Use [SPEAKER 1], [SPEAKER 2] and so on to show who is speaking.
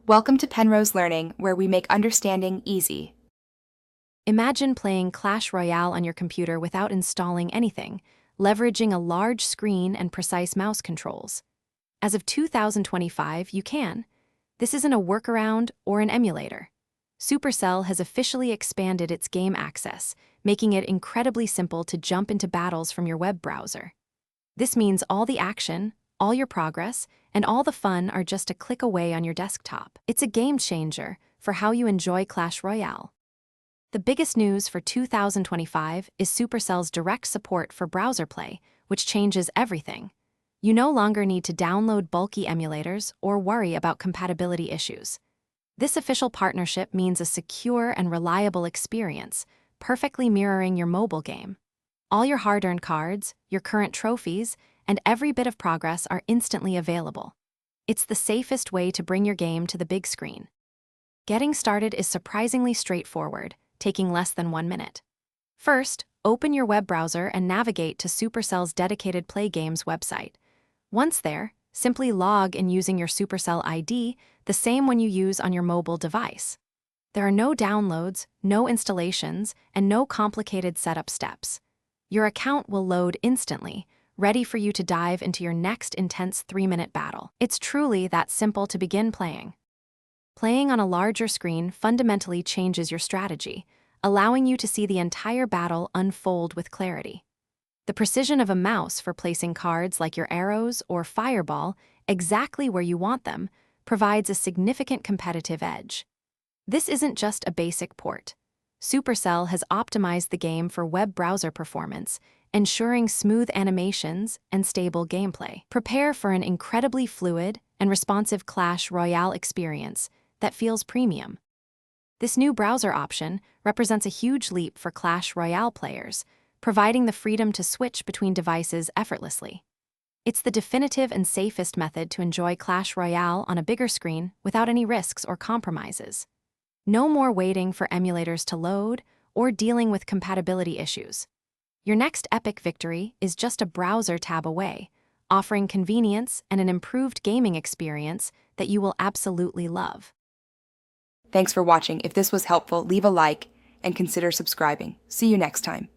[SPEAKER 1] Welcome to Penrose Learning, where we make understanding easy.
[SPEAKER 2] Imagine playing Clash Royale on your computer without installing anything, leveraging a large screen and precise mouse controls. As of 2025, you can. This isn't a workaround or an emulator. Supercell has officially expanded its game access, making it incredibly simple to jump into battles from your web browser. This means all the action, all your progress, and all the fun are just a click away on your desktop. It's a game changer for how you enjoy Clash Royale. The biggest news for 2025 is Supercell's direct support for browser play, which changes everything. You no longer need to download bulky emulators or worry about compatibility issues. This official partnership means a secure and reliable experience, perfectly mirroring your mobile game. All your hard-earned cards, your current trophies, and every bit of progress are instantly available. It's the safest way to bring your game to the big screen. Getting started is surprisingly straightforward, taking less than 1 minute. First, open your web browser and navigate to Supercell's dedicated Play Games website. Once there, simply log in using your Supercell ID, the same one you use on your mobile device. There are no downloads, no installations, and no complicated setup steps. Your account will load instantly, ready for you to dive into your next intense 3-minute battle. It's truly that simple to begin playing. Playing on a larger screen fundamentally changes your strategy, allowing you to see the entire battle unfold with clarity. The precision of a mouse for placing cards like your arrows or fireball exactly where you want them provides a significant competitive edge. This isn't just a basic port. Supercell has optimized the game for web browser performance, ensuring smooth animations and stable gameplay. Prepare for an incredibly fluid and responsive Clash Royale experience that feels premium. This new browser option represents a huge leap for Clash Royale players, providing the freedom to switch between devices effortlessly. It's the definitive and safest method to enjoy Clash Royale on a bigger screen without any risks or compromises. No more waiting for emulators to load or dealing with compatibility issues. Your next epic victory is just a browser tab away, offering convenience and an improved gaming experience that you will absolutely love.
[SPEAKER 1] Thanks for watching. If this was helpful, leave a like and consider subscribing. See you next time.